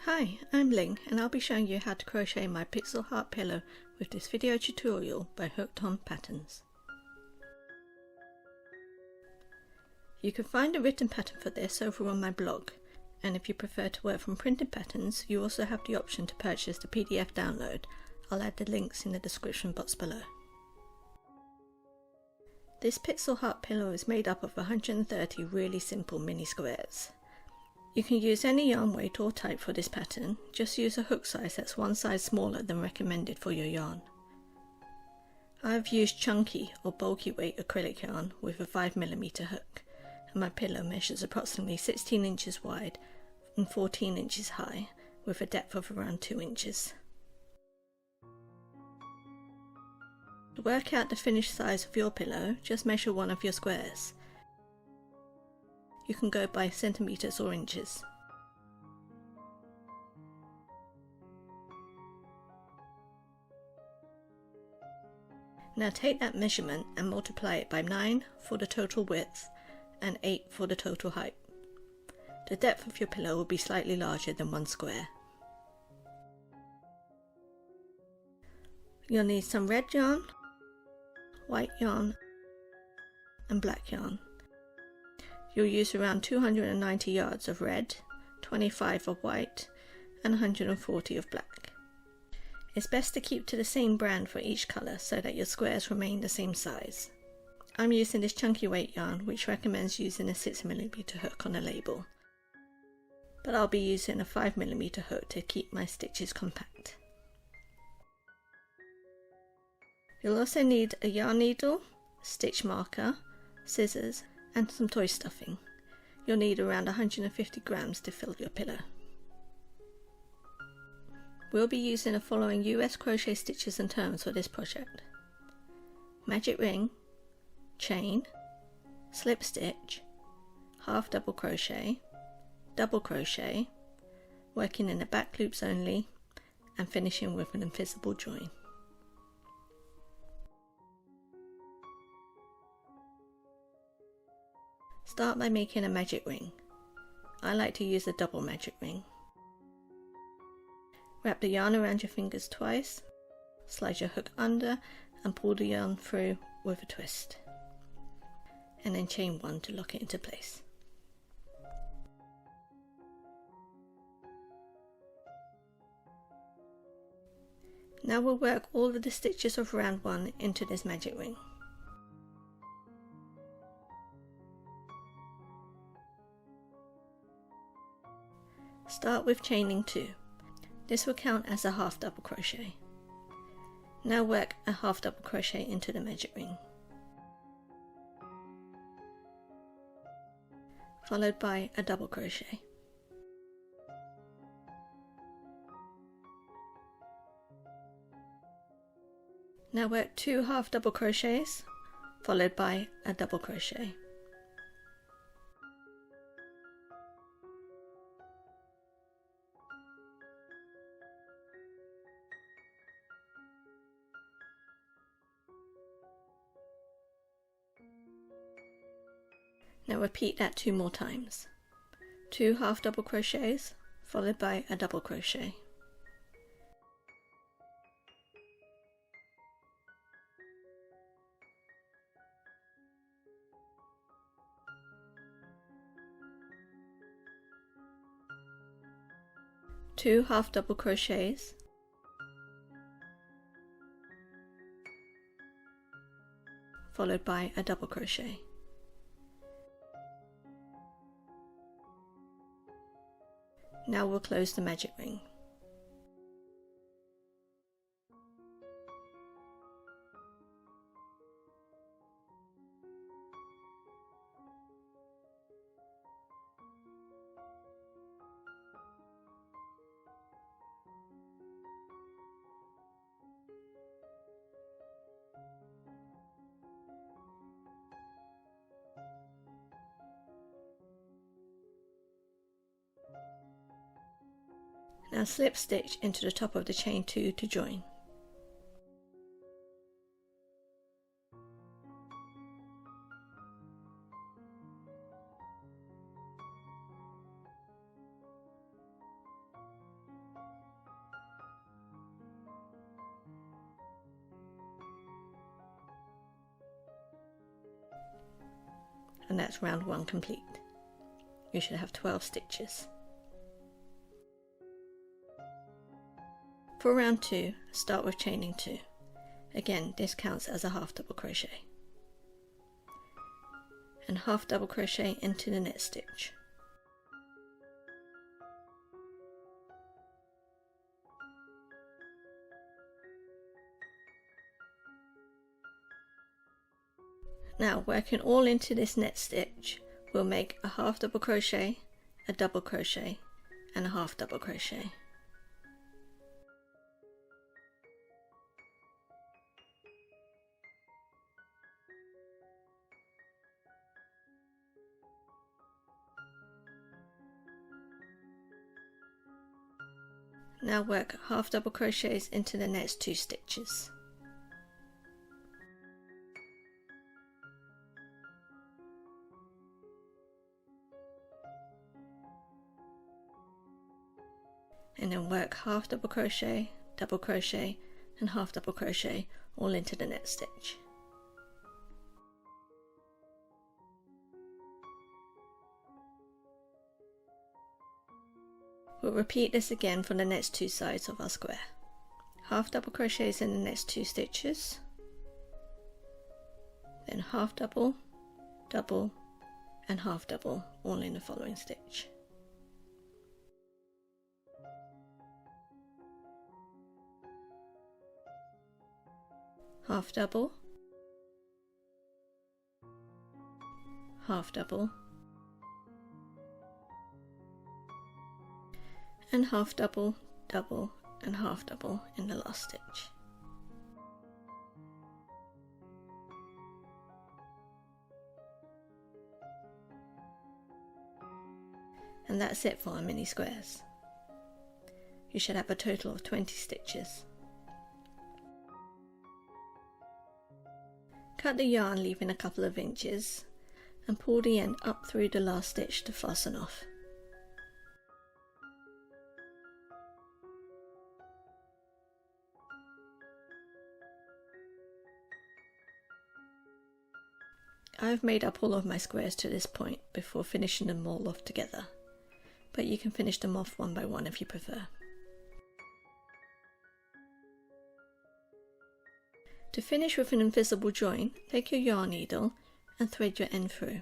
Hi, I'm Ling and I'll be showing you how to crochet my Pixel Heart pillow with this video tutorial by Hooked On Patterns. You can find a written pattern for this over on my blog, and if you prefer to work from printed patterns, you also have the option to purchase the PDF download. I'll add the links in the description box below. This Pixel Heart pillow is made up of 130 really simple mini squares. You can use any yarn weight or type for this pattern, just use a hook size that's one size smaller than recommended for your yarn. I've used chunky or bulky weight acrylic yarn with a 5mm hook, and my pillow measures approximately 16 inches wide and 14 inches high with a depth of around 2 inches. To work out the finished size of your pillow, just measure one of your squares. You can go by centimetres or inches. Now take that measurement and multiply it by 9 for the total width and 8 for the total height. The depth of your pillow will be slightly larger than one square. You'll need some red yarn, white yarn and black yarn. You'll use around 290 yards of red, 25 of white and 140 of black. It's best to keep to the same brand for each colour so that your squares remain the same size. I'm using this chunky weight yarn, which recommends using a 6mm hook on the label, but I'll be using a 5mm hook to keep my stitches compact. You'll also need a yarn needle, stitch marker, scissors and some toy stuffing. You'll need around 150 grams to fill your pillow. We'll be using the following US crochet stitches and terms for this project: magic ring, chain, slip stitch, half double crochet, working in the back loops only, and finishing with an invisible join. Start by making a magic ring. I like to use a double magic ring. Wrap the yarn around your fingers twice, slide your hook under and pull the yarn through with a twist, and then chain one to lock it into place. Now we'll work all of the stitches of round one into this magic ring. Start with chaining 2. This will count as a half double crochet. Now work a half double crochet into the magic ring, followed by a double crochet. Now work 2 half double crochets, followed by a double crochet. Now repeat that 2 more times. 2 half double crochets followed by a double crochet. Two half double crochets, followed by a double crochet. Now we'll close the magic ring. Now slip stitch into the top of the chain 2 to join. and that's round 1 complete. You should have 12 stitches. For round 2, start with chaining 2. Again, this counts as a half double crochet. And half double crochet into the next stitch. Now, working all into this next stitch, we'll make a half double crochet, a double crochet, and a half double crochet. Now work half double crochets into the next 2 stitches. And then work half double crochet, and half double crochet all into the next stitch. We'll repeat this again for the next 2 sides of our square. Half double crochets in the next 2 stitches, then half double, double, and half double all in the following stitch. Half double, half double, and half double, double, and half double in the last stitch. And that's it for our mini squares. You should have a total of 20 stitches. Cut the yarn leaving a couple of inches and pull the end up through the last stitch to fasten off. I've made up all of my squares to this point before finishing them all off together, but you can finish them off one by one if you prefer. To finish with an invisible join, take your yarn needle and thread your end through.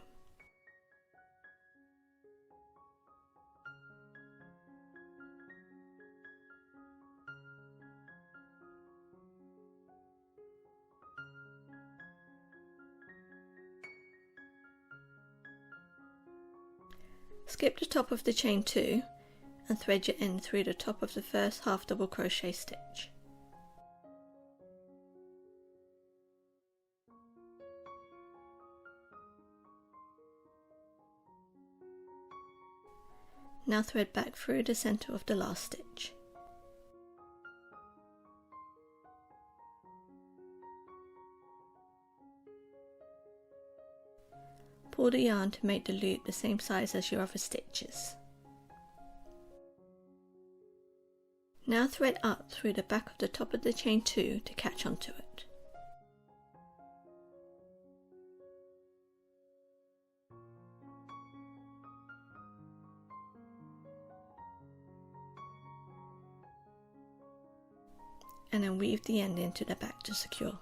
Skip the top of the chain 2 and thread your end through the top of the first half double crochet stitch. Now thread back through the center of the last stitch. Pull the yarn to make the loop the same size as your other stitches. Now thread up through the back of the top of the chain 2 to catch onto it. And then weave the end into the back to secure.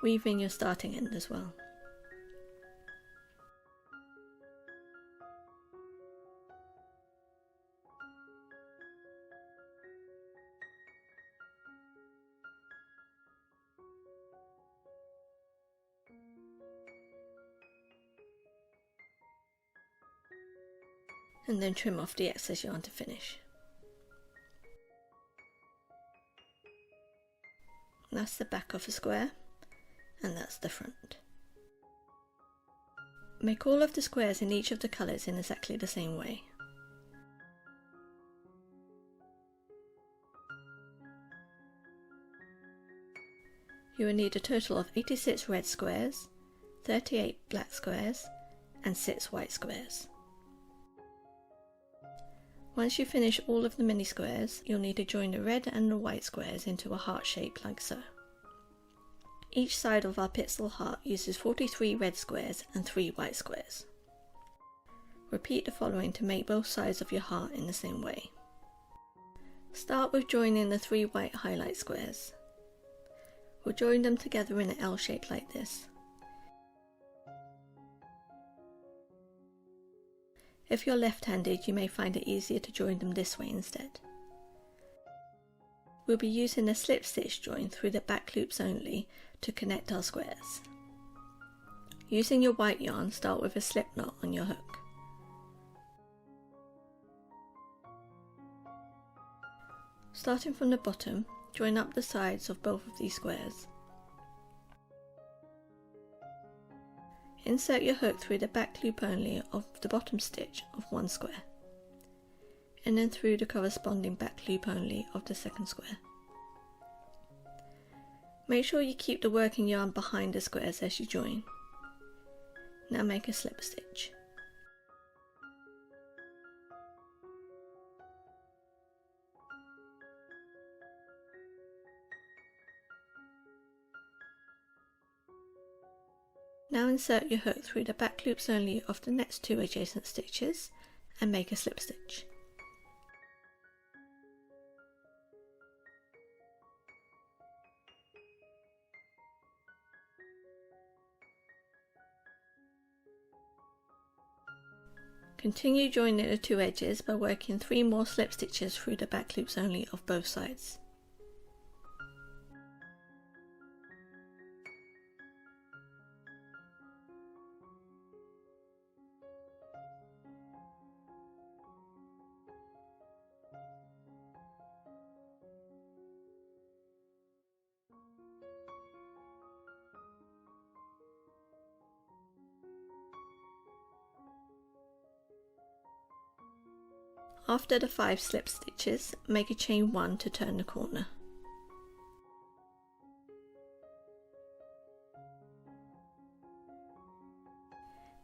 Weave in your starting end as well. And then trim off the excess yarn to finish. That's the back of a square, and that's the front. Make all of the squares in each of the colours in exactly the same way. You will need a total of 86 red squares, 38 black squares and 6 white squares. Once you finish all of the mini squares, you'll need to join the red and the white squares into a heart shape like so. Each side of our pixel heart uses 43 red squares and 3 white squares. Repeat the following to make both sides of your heart in the same way. Start with joining the 3 white highlight squares. We'll join them together in an L shape like this. If you're left-handed, you may find it easier to join them this way instead. We'll be using a slip stitch join through the back loops only to connect our squares. Using your white yarn, start with a slip knot on your hook. Starting from the bottom, join up the sides of both of these squares. Insert your hook through the back loop only of the bottom stitch of one square, and then through the corresponding back loop only of the second square. Make sure you keep the working yarn behind the squares as you join. Now make a slip stitch. Now insert your hook through the back loops only of the next 2 adjacent stitches and make a slip stitch. Continue joining the 2 edges by working 3 more slip stitches through the back loops only of both sides. After the 5 slip stitches, make a chain 1 to turn the corner.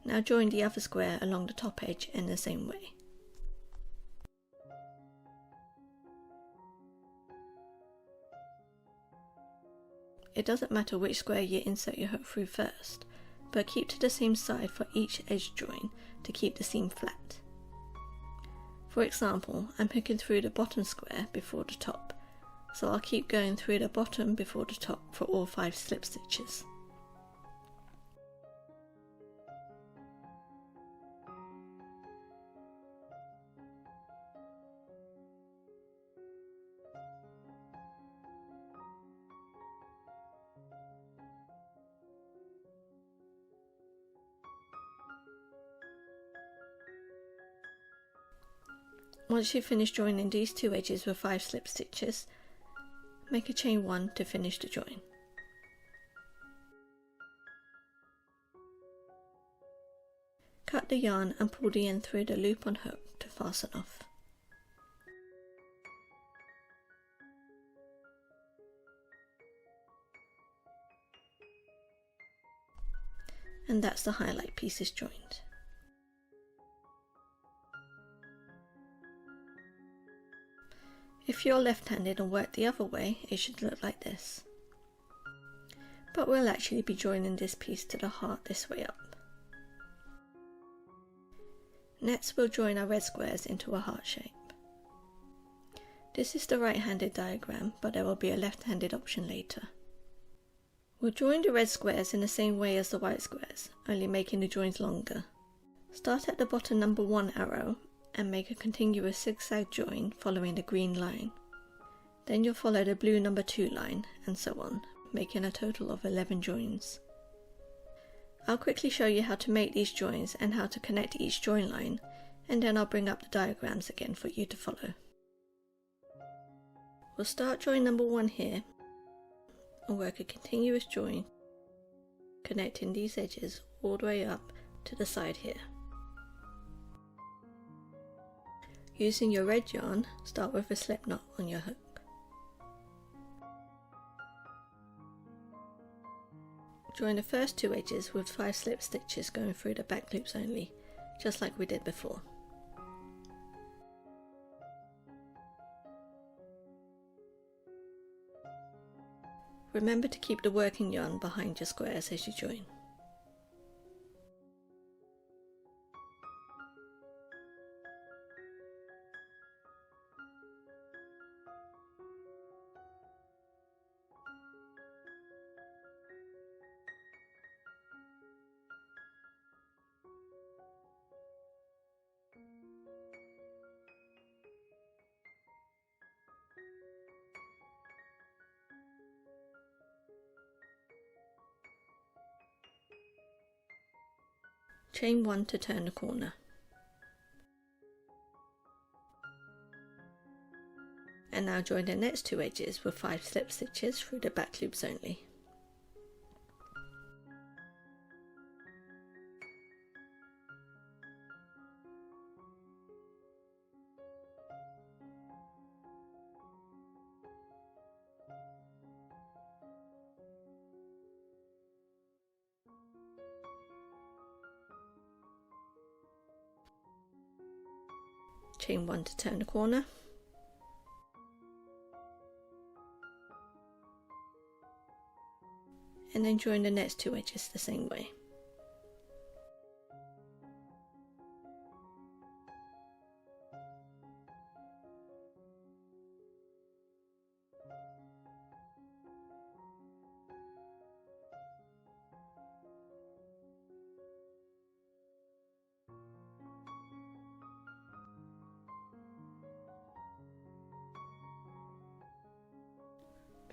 Now join the other square along the top edge in the same way. It doesn't matter which square you insert your hook through first, but keep to the same side for each edge join to keep the seam flat. For example, I'm hooking through the bottom square before the top, so I'll keep going through the bottom before the top for all 5 slip stitches. Once you've finished joining these 2 edges with 5 slip stitches, make a chain 1 to finish the join. Cut the yarn and pull the end through the loop on hook to fasten off. And that's the highlight pieces joined. If you're left-handed and work the other way, it should look like this. But we'll actually be joining this piece to the heart this way up. Next we'll join our red squares into a heart shape. This is the right-handed diagram, but there will be a left-handed option later. We'll join the red squares in the same way as the white squares, only making the joins longer. Start at the bottom number 1 arrow and make a continuous zigzag join following the green line. Then you'll follow the blue number 2 line, and so on, making a total of 11 joins. I'll quickly show you how to make these joins and how to connect each join line, and then I'll bring up the diagrams again for you to follow. We'll start join number 1 here, and work a continuous join, connecting these edges all the way up to the side here. Using your red yarn, start with a slip knot on your hook. Join the first 2 edges with 5 slip stitches going through the back loops only, just like we did before. Remember to keep the working yarn behind your squares as you join. Chain 1 to turn the corner. And now join the next 2 edges with 5 slip stitches through the back loops only. Chain 1 to turn the corner, and then join the next 2 edges the same way.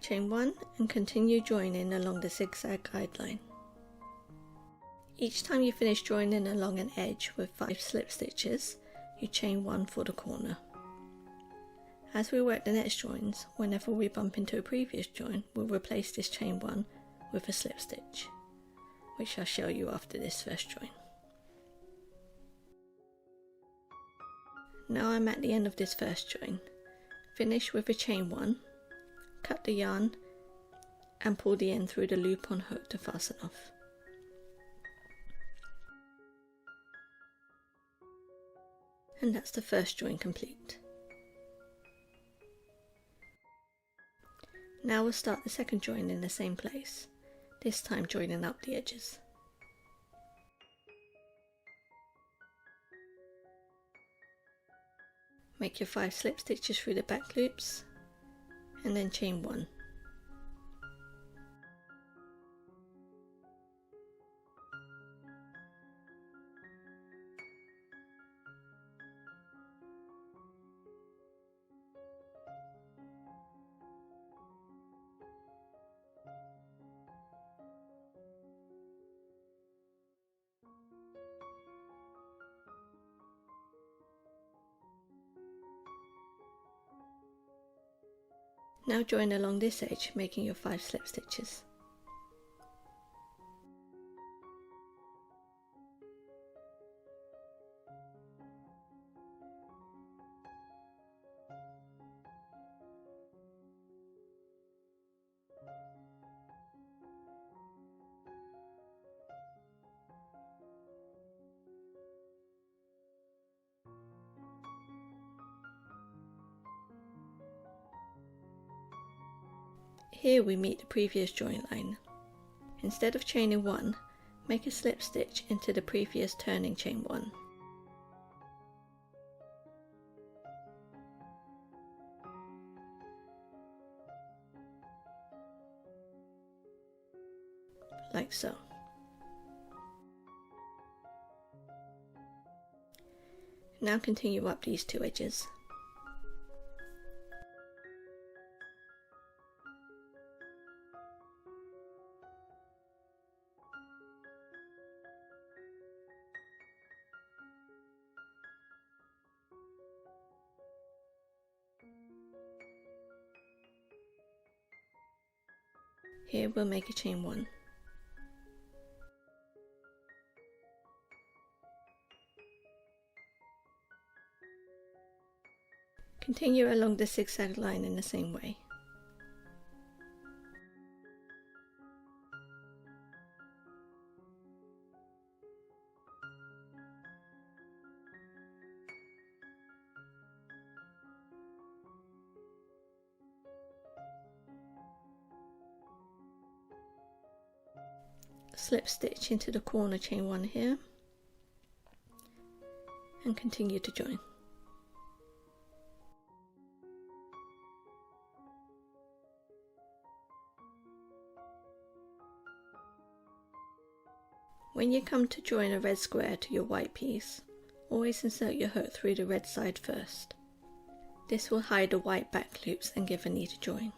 Chain 1 and continue joining along the zigzag guideline. Each time you finish joining along an edge with 5 slip stitches, you chain 1 for the corner. As we work the next joins, whenever we bump into a previous join, we'll replace this chain 1 with a slip stitch, which I'll show you after this first join. Now I'm at the end of this first join. Finish with a chain 1, cut the yarn and pull the end through the loop on hook to fasten off. And that's the first join complete. Now we'll start the second join in the same place, this time joining up the edges. Make your 5 slip stitches through the back loops and then chain 1. Now join along this edge, making your 5 slip stitches. Here we meet the previous join line. Instead of chaining 1, make a slip stitch into the previous turning chain 1. Like so. Now continue up these 2 edges. Here we'll make a chain 1. Continue along the zigzag line in the same way. Slip stitch into the corner chain 1 here and continue to join. When you come to join a red square to your white piece, always insert your hook through the red side first. This will hide the white back loops and give a neater join.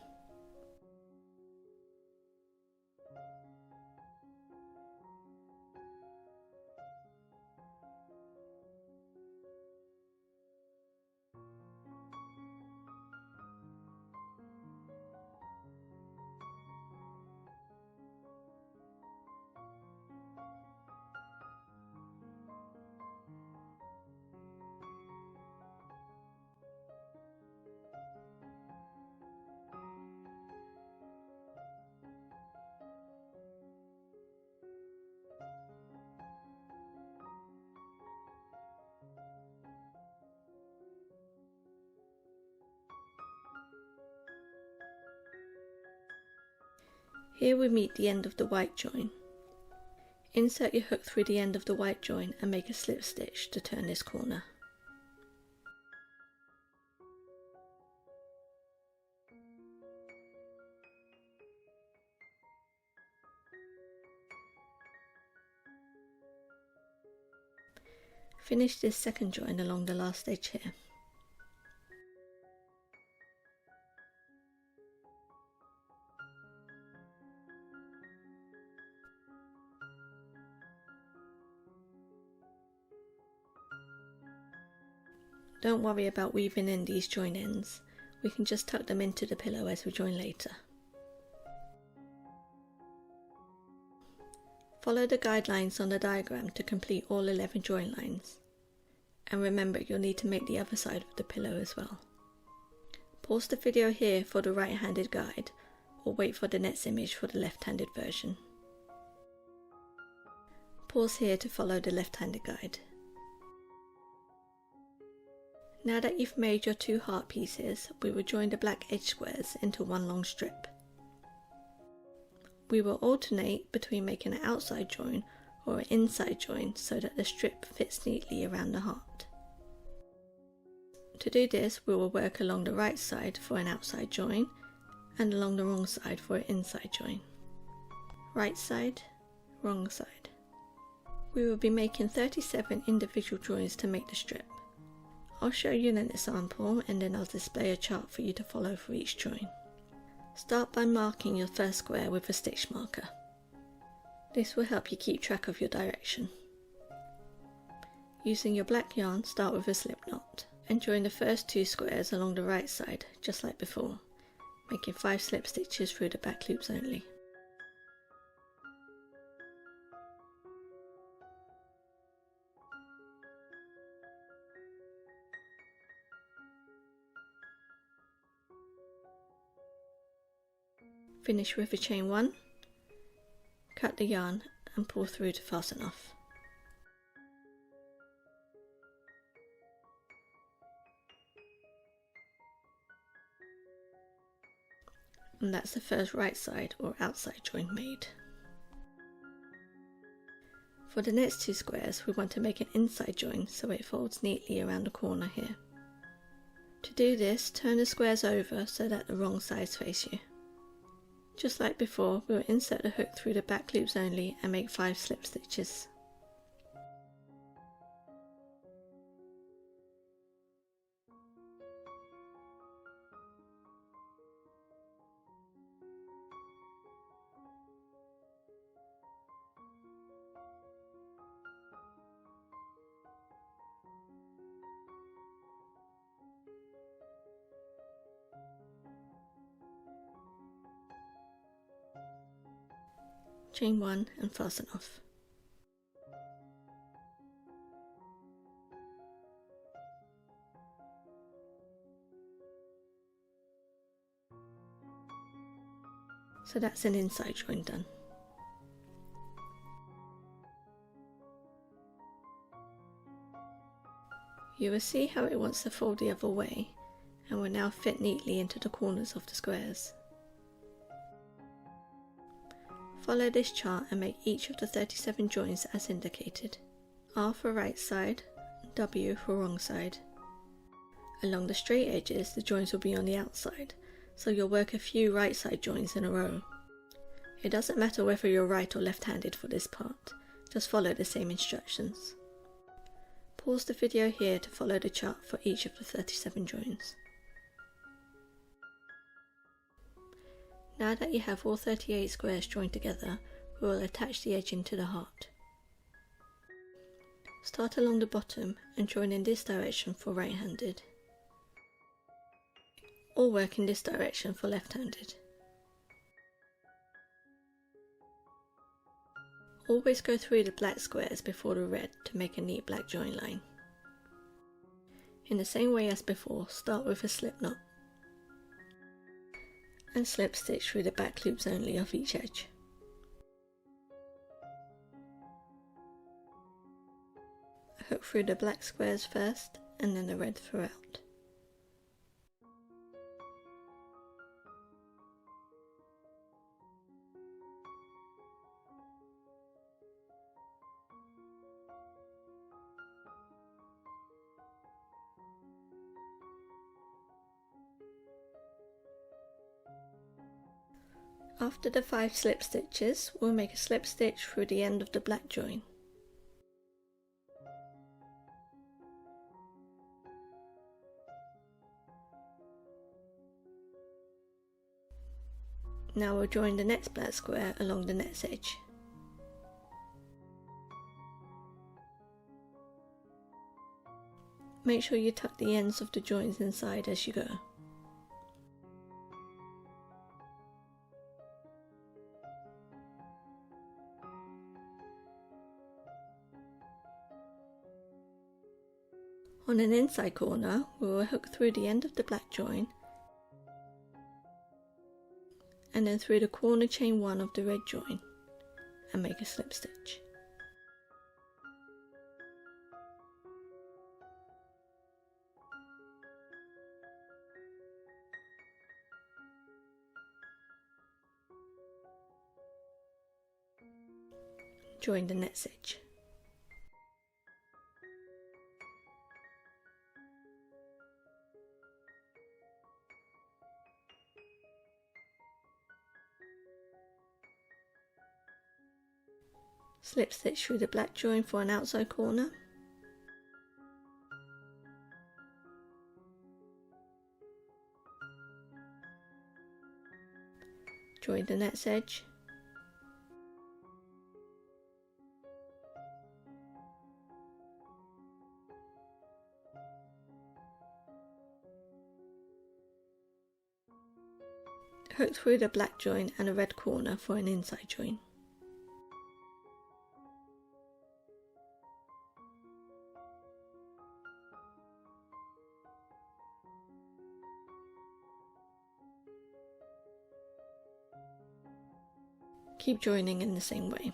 Here we meet the end of the white join. Insert your hook through the end of the white join and make a slip stitch to turn this corner. Finish this second join along the last edge here. Don't worry about weaving in these join ends, we can just tuck them into the pillow as we join later. Follow the guidelines on the diagram to complete all 11 join lines. And remember, you'll need to make the other side of the pillow as well. Pause the video here for the right-handed guide, or wait for the next image for the left-handed version. Pause here to follow the left-handed guide. Now that you've made your 2 heart pieces, we will join the black edge squares into one long strip. We will alternate between making an outside join or an inside join so that the strip fits neatly around the heart. To do this, we will work along the right side for an outside join and along the wrong side for an inside join. Right side, wrong side. We will be making 37 individual joins to make the strip. I'll show you an example and then I'll display a chart for you to follow for each join. Start by marking your first square with a stitch marker. This will help you keep track of your direction. Using your black yarn, start with a slip knot and join the first 2 squares along the right side just like before, making 5 slip stitches through the back loops only. Finish with a chain 1, cut the yarn and pull through to fasten off. And that's the first right side or outside join made. For the next 2 squares we want to make an inside join so it folds neatly around the corner here. To do this, turn the squares over so that the wrong sides face you. Just like before, we will insert the hook through the back loops only and make 5 slip stitches. Chain 1 and fasten off. So that's an inside join done. You will see how it wants to fold the other way and will now fit neatly into the corners of the squares. Follow this chart and make each of the 37 joins as indicated. R for right side, W for wrong side. Along the straight edges, the joins will be on the outside, so you'll work a few right side joins in a row. It doesn't matter whether you're right or left-handed for this part, just follow the same instructions. Pause the video here to follow the chart for each of the 37 joins. Now that you have all 38 squares joined together, we will attach the edging to the heart. Start along the bottom and join in this direction for right-handed. Or work in this direction for left-handed. Always go through the black squares before the red to make a neat black join line. In the same way as before, start with a slip knot and slip stitch through the back loops only of each edge. Hook through the black squares first and then the red throughout. After the 5 slip stitches, we'll make a slip stitch through the end of the black join. Now we'll join the next black square along the next edge. Make sure you tuck the ends of the joins inside as you go. On an inside corner, we will hook through the end of the black join and then through the corner chain 1 of the red join and make a slip stitch. Join the next edge. Slip stitch through the black join for an outside corner. Join the next edge. Hook through the black join and a red corner for an inside join. Keep joining in the same way.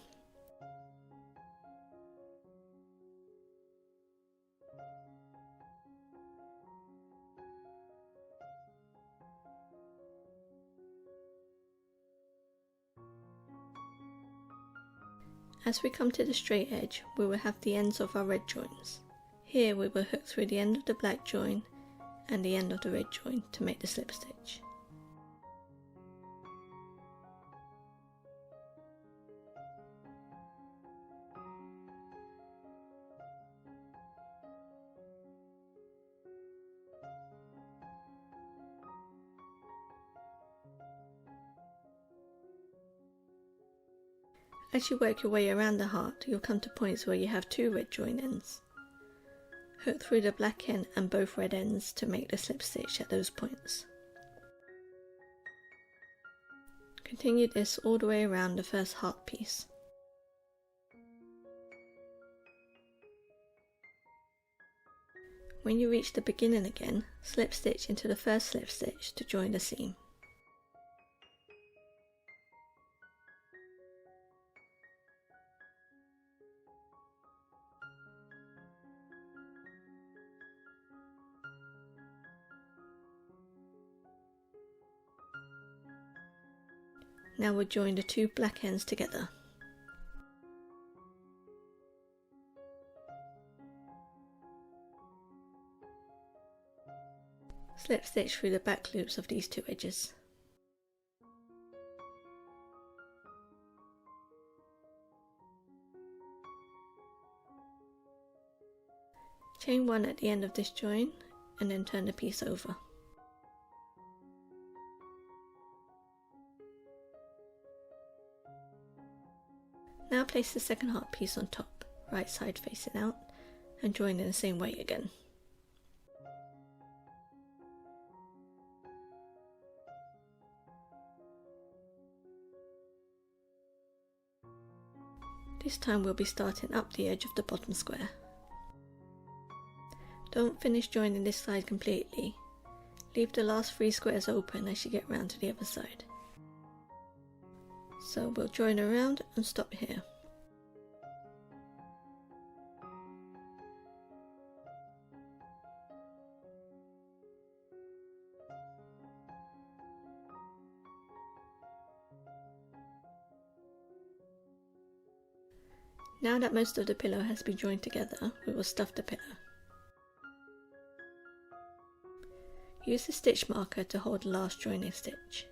As we come to the straight edge, we will have the ends of our red joins. Here we will hook through the end of the black join and the end of the red join to make the slip stitch. As you work your way around the heart, you'll come to points where you have 2 red join ends. Hook through the black end and both red ends to make the slip stitch at those points. Continue this all the way around the first heart piece. When you reach the beginning again, slip stitch into the first slip stitch to join the seam. Now we'll join the two black ends together. Slip stitch through the back loops of these two edges. Chain 1 at the end of this join and then turn the piece over. Now place the second heart piece on top, right side facing out, and join in the same way again. This time we'll be starting up the edge of the bottom square. Don't finish joining this side completely. Leave the last 3 squares open as you get round to the other side. So we'll join around and stop here. Now that most of the pillow has been joined together, we will stuff the pillow. Use the stitch marker to hold the last joining stitch.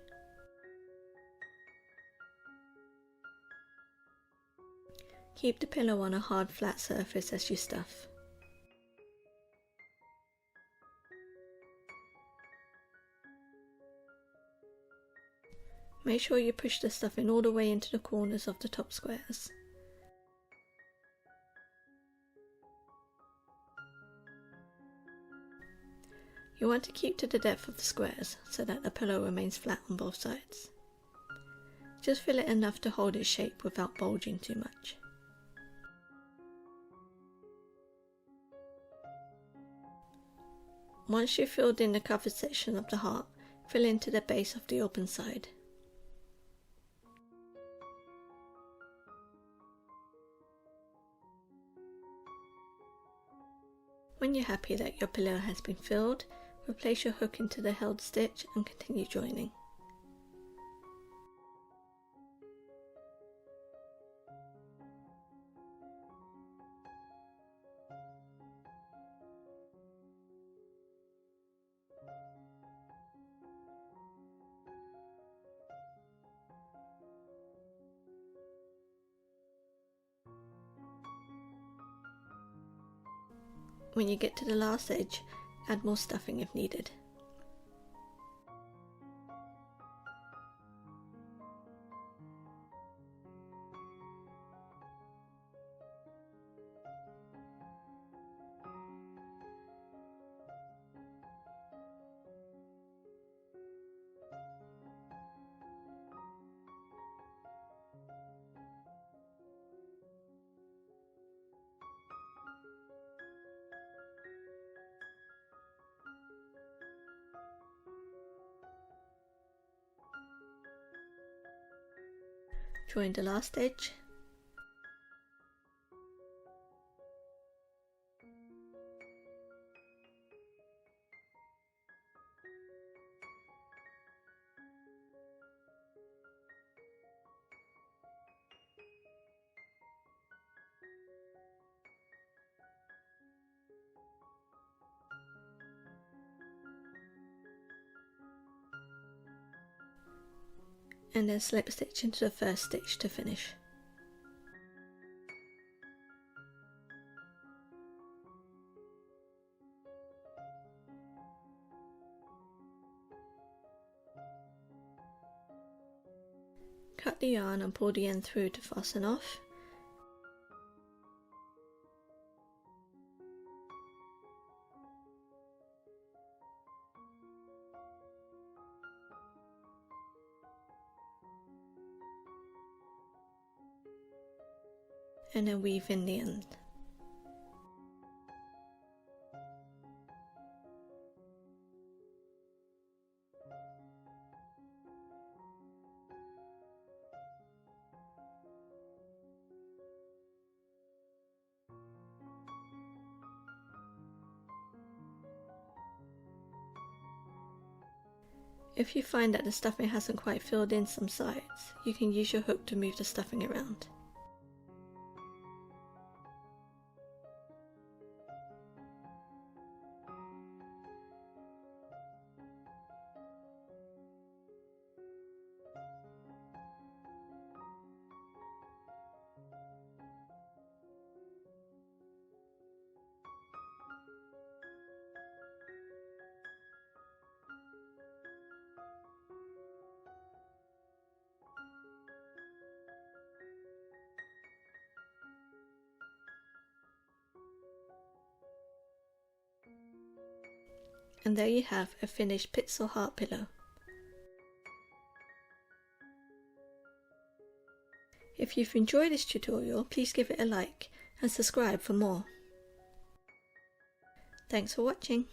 Keep the pillow on a hard flat surface as you stuff. Make sure you push the stuffing all the way into the corners of the top squares. You want to keep to the depth of the squares so that the pillow remains flat on both sides. Just fill it enough to hold its shape without bulging too much. Once you've filled in the covered section of the heart, fill into the base of the open side. When you're happy that your pillow has been filled, replace your hook into the held stitch and continue joining. When you get to the last edge, add more stuffing if needed. Join the last edge. And then slip stitch into the first stitch to finish. Cut the yarn and pull the end through to fasten off. And then weave in the end. If you find that the stuffing hasn't quite filled in some sides, you can use your hook to move the stuffing around. And there you have a finished Pixel Heart Pillow. If you've enjoyed this tutorial, please give it a like and subscribe for more. Thanks for watching.